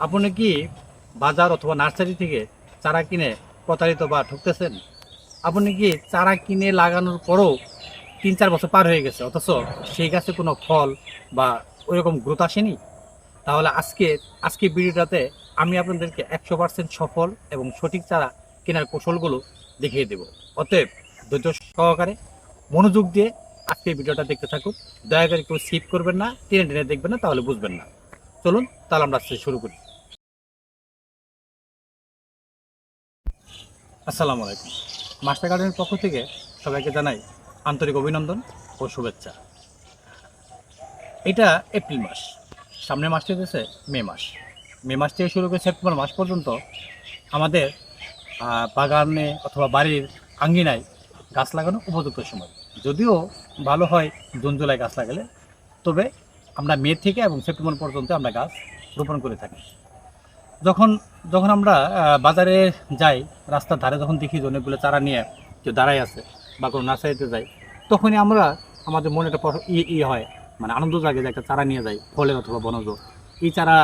আপনি কি বাজার অথবা নার্সারি থেকে চারা কিনে প্রতারিত বা ঠকতেছেন? আপনি কি চারা কিনে লাগানোর পরও ৩-৪ বছর পার হয়ে গেছে, অথচ সেই গাছে কোনো ফল বা ওইরকম গ্রোথ আসেনি? তাহলে আজকে ভিডিওটাতে আমি আপনাদেরকে 100% সফল এবং সঠিক চারা কেনার কৌশলগুলো দেখিয়ে দেব। অতএব ধৈর্য সহকারে মনোযোগ দিয়ে আজকে ভিডিওটা দেখতে থাকুন। দয়া করে কেউ স্কিপ করবেন না, টেনে টেনে দেখবেন না, তাহলে বুঝবেন না। চলুন তাহলে আমরা আজকে শুরু করি। আসসালামু আলাইকুম। মাস্টার গার্ডেনের পক্ষ থেকে সবাইকে জানাই আন্তরিক অভিনন্দন ও শুভেচ্ছা। এটা এপ্রিল মাস, সামনের মাসটি হচ্ছে মে মাস থেকে শুরু করে সেপ্টেম্বর মাস পর্যন্ত আমাদের বাগানে অথবা বাড়ির আঙ্গিনায় গাছ লাগানো উপযুক্ত সময়। যদিও ভালো হয় জুন জুলাই গাছ লাগালে, তবে আমরা মে থেকে এবং সেপ্টেম্বর পর্যন্ত আমরা গাছ রোপণ করে থাকি। যখন যখন আমরা বাজারে যাই, রাস্তার ধারে যখন দেখি যে অনেকগুলো চারা নিয়ে কেউ দাঁড়ায় আছে বা কোনো নার্সারিতে যাই, তখনই আমরা আমাদের মনে একটা হয়, মানে আনন্দ জাগে যে একটা চারা নিয়ে যাই, ফলের অথবা বনজ। এই চারা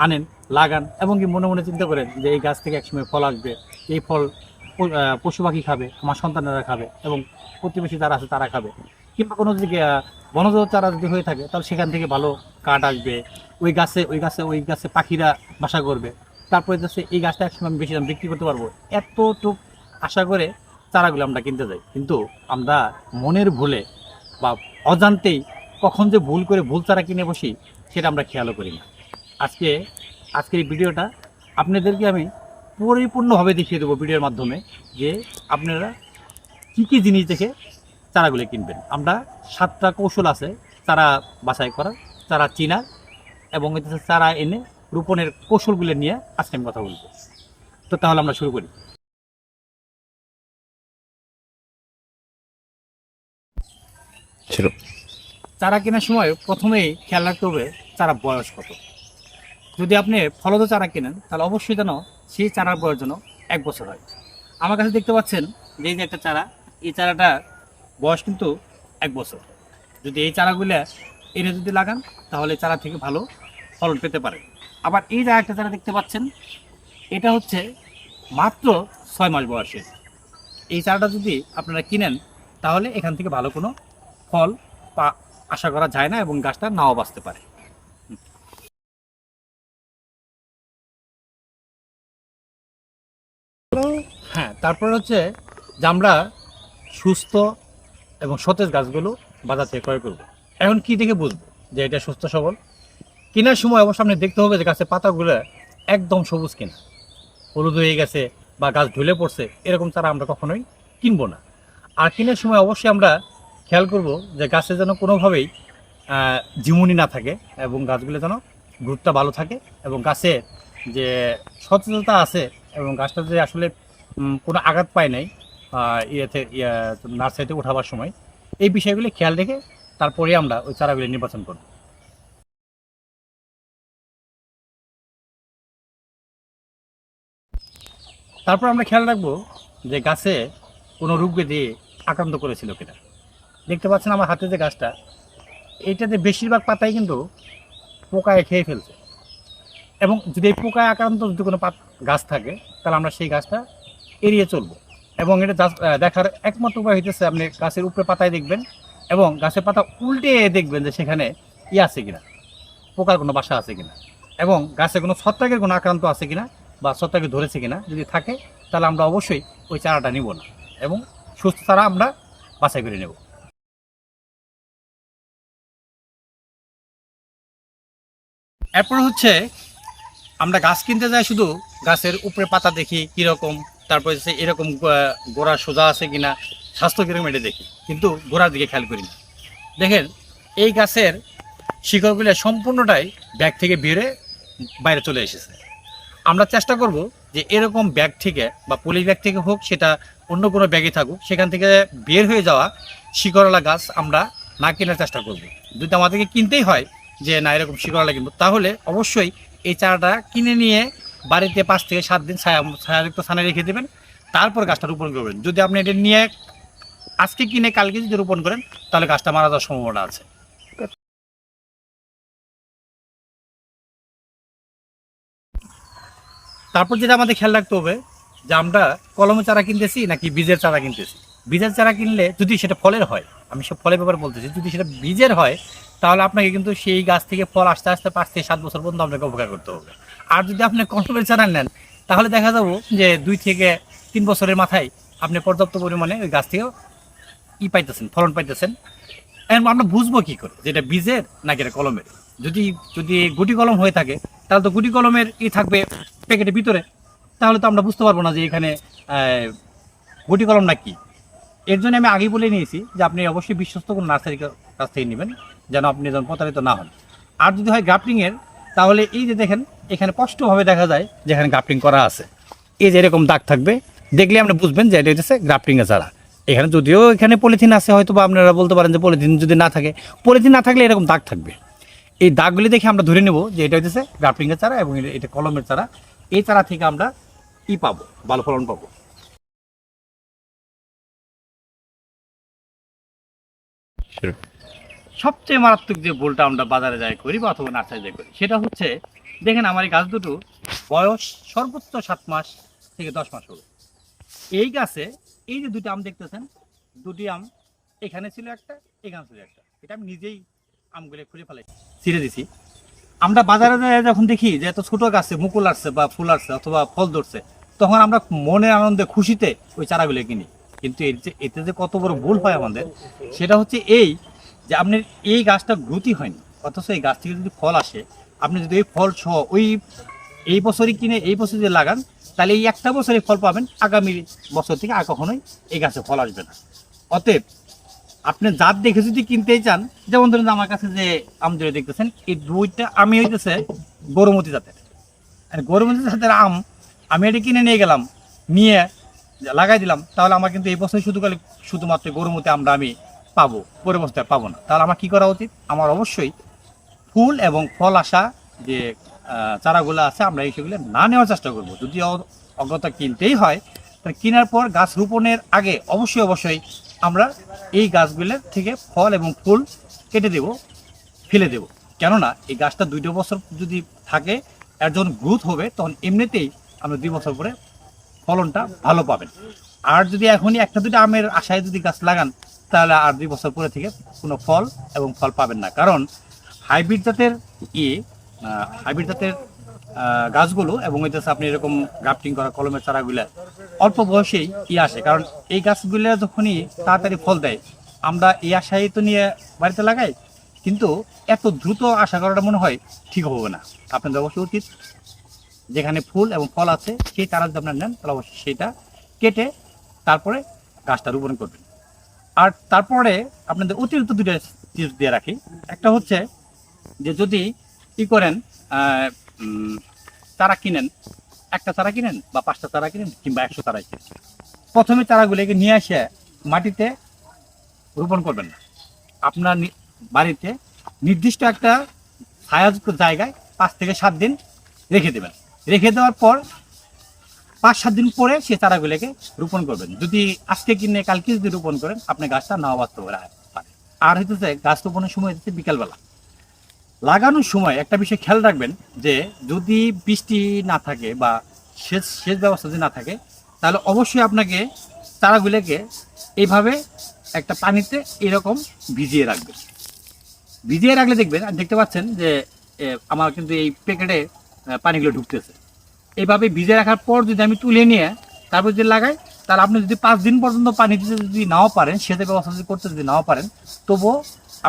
আনেন, লাগান এবং কি মনে মনে চিন্তা করেন যে এই গাছ থেকে একসময় ফল আসবে, এই ফল পশু পাখি খাবে, আমার সন্তানেরা খাবে এবং প্রতিবেশী যারা আছে তারা খাবে। কিংবা কোনো যদি বনজ চারা যদি হয়ে থাকে, তাহলে সেখান থেকে ভালো কাঠ আসবে, ওই গাছে পাখিরা বাসা করবে। তারপরে যাচ্ছে এই গাছটা একসময় আমি বেশি দাম বিক্রি করতে পারবো, এতটুক আশা করে চারাগুলো আমরা কিনতে যাই। কিন্তু আমরা মনের ভুলে বা অজান্তেই কখন যে ভুল করে ভুল চারা কিনে বসি, সেটা আমরা খেয়ালও করি না। আজকের এই ভিডিওটা আপনাদেরকে আমি পরিপূর্ণভাবে দেখিয়ে দেবো ভিডিওর মাধ্যমে, যে আপনারা কী কী জিনিস দেখে চারাগুলো কিনবেন। আমরা 7টা কৌশল আছে চারা বাছাই করার, চারা চিনার এবং চারা এনে রোপণের কৌশলগুলো নিয়ে আজকে আমি কথা বলবো। তো তাহলে আমরা শুরু করি। চারা কেনার সময় প্রথমেই খেয়াল রাখতে হবে চারা বয়স কত। যদি আপনি ফলজ চারা কেনেন, তাহলে অবশ্যই যেন সেই চারার বয়স যেন 1 বছর হয়। আমার কাছে দেখতে পাচ্ছেন যে এই যে একটা চারা, এই চারাটার বয়স কিন্তু 1 বছর। যদি এই চারাগুলো এনে যদি লাগান, তাহলে চারা থেকে ভালো ফলন পেতে পারেন। আবার এই যে একটা চারা দেখতে পাচ্ছেন, এটা হচ্ছে মাত্র 6 মাস বয়সের। এই চারাটা যদি আপনারা কিনেন, তাহলে এখান থেকে ভালো কোনো ফল আশা করা যায় না এবং গাছটা নাও বাঁচতে পারে। হ্যাঁ, তারপর হচ্ছে যে আমরা সুস্থ এবং সতেজ গাছগুলো বাজার থেকে ক্রয় করবো। এখন কি দেখে বুঝবো যে এটা সুস্থ সবল? কেনার সময় অবশ্য আপনি দেখতে হবে যে গাছের পাতাগুলো একদম সবুজ কিনা, হলুদ হয়ে গেছে বা গাছ ঢুলে পড়ছে, এরকম চারা আমরা কখনোই কিনবো না। আর কেনার সময় অবশ্যই আমরা খেয়াল করব যে গাছে যেন কোনোভাবেই ঝিমুনি না থাকে এবং গাছগুলো যেন গ্রোথটা ভালো থাকে এবং গাছে যে সতেজতা আছে এবং গাছটা যে আসলে কোনো আঘাত পায় নাই নার্সারিতে উঠাবার সময়, এই বিষয়গুলি খেয়াল রেখে তারপরে আমরা ওই চারাগুলি নির্বাচন করব। তারপর আমরা খেয়াল রাখবো যে গাছে কোনো রোগ ব্যাধি আক্রান্ত করেছিল কিনা। দেখতে পাচ্ছেন আমার হাতে যে গাছটা, এইটাতে বেশিরভাগ পাতাই কিন্তু পোকায় খেয়ে ফেলছে। এবং যদি এই পোকায় আক্রান্ত যদি কোনো গাছ থাকে, তাহলে আমরা সেই গাছটা এড়িয়ে চলবো। এবং এটা দেখার একমাত্র উপায় হইতেছে আপনি গাছের উপরে পাতায় দেখবেন এবং গাছের পাতা উল্টে দেখবেন যে সেখানে আছে কিনা, পোকার কোনো বাসা আছে কিনা এবং গাছে কোনো ছত্রাকের কোনো আক্রান্ত আছে কিনা বা ছত্রাকে ধরেছে কিনা। যদি থাকে, তাহলে আমরা অবশ্যই ওই চারাটা নিব না এবং সুস্থ চারা আমরা বাছাই করে নেব। এরপর হচ্ছে আমরা গাছ কিনতে যাই, শুধু গাছের উপরে পাতা দেখি কীরকম, তারপরে হচ্ছে এরকম গোড়া সোজা আছে কিনা, স্বাস্থ্য কীরকম এটা দেখি, কিন্তু গোড়ার দিকে খেয়াল করি না। দেখেন, এই গাছের শিকড়গুলো সম্পূর্ণটাই ব্যাগ থেকে বেরে বাইরে চলে এসেছে। আমরা চেষ্টা করব যে এরকম ব্যাগ থেকে বা পলি ব্যাগ থেকে হোক, সেটা অন্য কোনো ব্যাগে থাকুক, সেখান থেকে বের হয়ে যাওয়া শিকড়ওয়ালা গাছ আমরা না কেনার চেষ্টা করব। যদি আমাদেরকে কিনতেই হয় যে না এরকম শিকড়ওয়ালা কিনবো, তাহলে অবশ্যই এই চারাটা কিনে নিয়ে বাড়িতে 5 থেকে 7 দিন ছায়াযুক্ত স্থানে রেখে দেবেন, তারপর গাছটা রোপণ করবেন। যদি আপনি এটা নিয়ে আজকে কিনে কালকে যদি রোপণ করেন, তাহলে গাছটা মারা যাওয়ার সম্ভাবনা আছে। তারপর যেটা আমাদের খেয়াল রাখতে হবে যে আমরা কলমের চারা কিনতেছি নাকি বীজের চারা কিনতেছি। বীজের চারা কিনলে যদি সেটা ফলের হয়, আমি সব ফলের ব্যাপারে বলতেছি, যদি সেটা বীজের হয় তাহলে আপনাকে কিন্তু সেই গাছ থেকে ফল আস্তে আস্তে 5 থেকে 7 বছর পর্যন্ত আপনাকে উপকার করতে হবে। আর যদি আপনি কলমের চারা নেন তাহলে দেখা যাবো যে 2 থেকে 3 বছরের মাথায় আপনি পর্যাপ্ত পরিমাণে ওই গাছ থেকে পাইতেছেন, ফলন পাইতেছেন। এখন আমরা বুঝবো কি করে যেটা বীজের নাকি এটা কলমের। যদি যদি গুটি কলম হয়ে থাকে তাহলে তো গুটি কলমের থাকবে প্যাকেটের ভিতরে, তাহলে তো আমরা বুঝতে পারবো না যে এখানে গুটি কলম না কি। এর জন্য আমি আগেই বলে নিয়েছি যে আপনি অবশ্যই বিশ্বস্ত কোনো নার্সারির কাছ থেকে নেবেন, যেন আপনি যেন প্রতারিত না হন। আর যদি হয় গ্রাফটিংয়ের, তাহলে এই যে দেখেন এখানে স্পষ্টভাবে দেখা যায় যেখানে গ্রাফটিং করা আছে, এই যে এরকম দাগ থাকবে, দেখলে আপনি বুঝবেন যে এটা হচ্ছে গ্রাফটিংয়ের চারা। এখানে যদিও এখানে পলিথিন আছে, হয়তো বা আপনারা বলতে পারেন যে পলিথিন যদি না থাকে, পলিথিন না থাকলে এরকম দাগ থাকবে। এই দাগগুলি দেখে আমরা ধরে নেব যে এটা হচ্ছে গ্রাফটিংয়ের চারা এবং এটা কলমের চারা। এই চারা থেকে আমরা পাবো, ভালো ফলন পাবো। সবচেয়ে মারাত্মক যে ভুলটা আমরা বাজারে যাই করি বা অথবা নার্সারি যাই করি, সেটা হচ্ছে দেখেন আমার এই গাছ দুটো বয়স সর্বোচ্চ 7 মাস থেকে 10 মাস হলো। এই গাছে এই যে দুটি আম দেখতেছেন, দুটি আম এখানে ছিল একটা, এখানে ছিল একটা, এটা আমি নিজেই আমগুলো খুলে ফেলাই ছিঁড়ে দিছি। আমরা বাজারে যখন দেখি যে এত ছোট গাছে মুকুল আসছে বা ফুল আসছে অথবা ফল ধরছে, তখন আমরা মনের আনন্দে খুশিতে ওই চারাগুলো কিনি। কিন্তু এতে যে কত বড় ভুল হয় আমাদের, সেটা হচ্ছে এই যে আপনার এই গাছটা গ্রোথই হয়নি, অথচ এই গাছ থেকে যদি ফল আসে, আপনি যদি ওই ফল সহ এই বছরই কিনে এই বছর যদি লাগান, তাহলে এই একটা বছরে ফল পাবেন, আগামী বছর থেকে আর কখনোই এই গাছে ফল আসবে না। অতএব আপনি জাত দেখে যদি কিনতেই চান, যেমন ধরুন আমার কাছে যে আম ধরে দেখতেছেন, এই দুইটা আমি হইতেছে গৌরমতি জাতের। গৌরমতি জাতের আম আমি এটা কিনে নিয়ে গেলাম, নিয়ে লাগাই দিলাম, তাহলে আমার কিন্তু এই বছর শুধুমাত্র গৌরমতি আমটা আমি পাবো, পরে বছর পাবো না। তাহলে আমার কি করা উচিত? আমার অবশ্যই ফুল এবং ফল আসা যে চারাগুলো আছে আমরা সেগুলো না নেওয়ার চেষ্টা করব। যদি অগ্রতা কিনতেই হয়, তাহলে কেনার পর গাছ রোপণের আগে অবশ্যই আমরা এই গাছগুলোর থেকে ফল এবং ফুল কেটে দেব, ফেলে দেব। কেননা এই গাছটা 2 বছর যদি থাকে, এর যখন গ্রোথ হবে তখন এমনিতেই আমরা 2 বছর পরে ফলনটা ভালো পাবেন। আর যদি এখনই একটা দুটো আমের আশায় যদি গাছ লাগান, তাহলে আর 2 বছর পরে থেকে কোনো ফল এবং ফল পাবেন না। কারণ হাইব্রিড জাতের হাইব্রিড জাতের গাছগুলো এবং হইতেছে আপনি এরকম গ্রাফটিং করা কলমের চারাগুলো অল্প বয়সেই আসে। কারণ এই গাছগুলো যখনই তাড়াতাড়ি ফল দেয়, আমরা এই আশায় তো নিয়ে বাড়িতে লাগাই, কিন্তু এত দ্রুত আশা করাটা মনে হয় ঠিক হবে না। আপনাদের অবশ্যই উচিত যেখানে ফুল এবং ফল আছে সেই চারা যদি আপনার নেন, তাহলে অবশ্যই সেটা কেটে তারপরে গাছটা রোপণ করবেন। আর তারপরে আপনাদের অতিরিক্ত 2টা টিপস দিয়ে রাখি। একটা হচ্ছে যে যদি করেন চারা কিনেন, একটা চারা কিনেন বা 5টা চারা কিনেন কিংবা 100 চারা কিনেন, প্রথমে চারাগুলোকে নিয়ে এসে মাটিতে রোপণ করবেন না। আপনার বাড়িতে নির্দিষ্ট একটা ছায়াযুক্ত জায়গায় 5 থেকে 7 দিন রেখে দেবেন। রেখে দেওয়ার পর 5-7 দিন পরে সে চারাগুলোকে রোপণ করবেন। যদি আজকে কিনে কালকে যদি রোপণ করেন, আপনি গাছটা নাও বাঁচতে পারে। আর হইতেছে গাছ রোপণের সময় হচ্ছে বিকালবেলা। লাগানোর সময় একটা বিষয় খেয়াল রাখবেন যে যদি বৃষ্টি না থাকে বা সেচ ব্যবস্থা যদি না থাকে, তাহলে অবশ্যই আপনাকে চারাগুলোকে এইভাবে একটা পানিতে এরকম ভিজিয়ে রাখবেন। ভিজিয়ে রাখলে দেখবেন, দেখতে পাচ্ছেন যে আমার কিন্তু এই প্যাকেটে পানিগুলো ঢুকতেছে। এইভাবে ভিজিয়ে রাখার পর যদি আমি তুলে নিয়ে তারপর যদি লাগাই, তাহলে আপনি যদি 5 দিন পর্যন্ত পানি দিতে যদি নাও পারেন, সেচের ব্যবস্থা যদি করতে যদি নাও পারেন, তবুও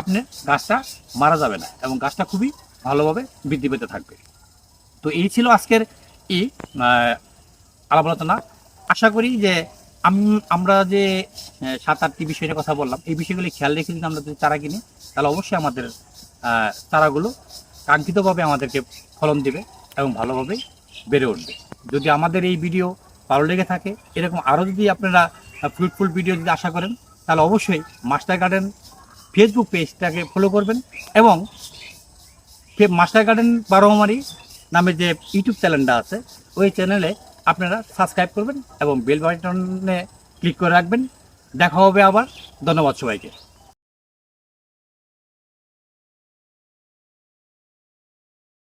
আপনার গাছটা মারা যাবে না এবং গাছটা খুবই ভালোভাবে বৃদ্ধি পেতে থাকবে। তো এই ছিল আজকের আলাপ আলোচনা। আশা করি যে আমরা যে 7-8টি বিষয়ের কথা বললাম, এই বিষয়গুলি খেয়াল রেখে যদি আমরা যদি চারা কিনি, তাহলে অবশ্যই আমাদের চারাগুলো কাঙ্ক্ষিতভাবে আমাদেরকে ফলন দেবে এবং ভালোভাবে বেড়ে উঠবে। যদি আমাদের এই ভিডিও ভালো লেগে থাকে, এরকম আরও যদি আপনারা ফ্রুটফুল ভিডিও যদি আশা করেন, তাহলে অবশ্যই মাস্টার গার্ডেন ফেসবুক পেজটাকে ফলো করবেন এবং মাস্টার গার্ডেন বারোমারি নামে যে ইউটিউব চ্যানেলটা আছে, ওই চ্যানেলে আপনারা সাবস্ক্রাইব করবেন এবং বেল বাটনে ক্লিক করে রাখবেন। দেখা হবে আবার। ধন্যবাদ সবাইকে।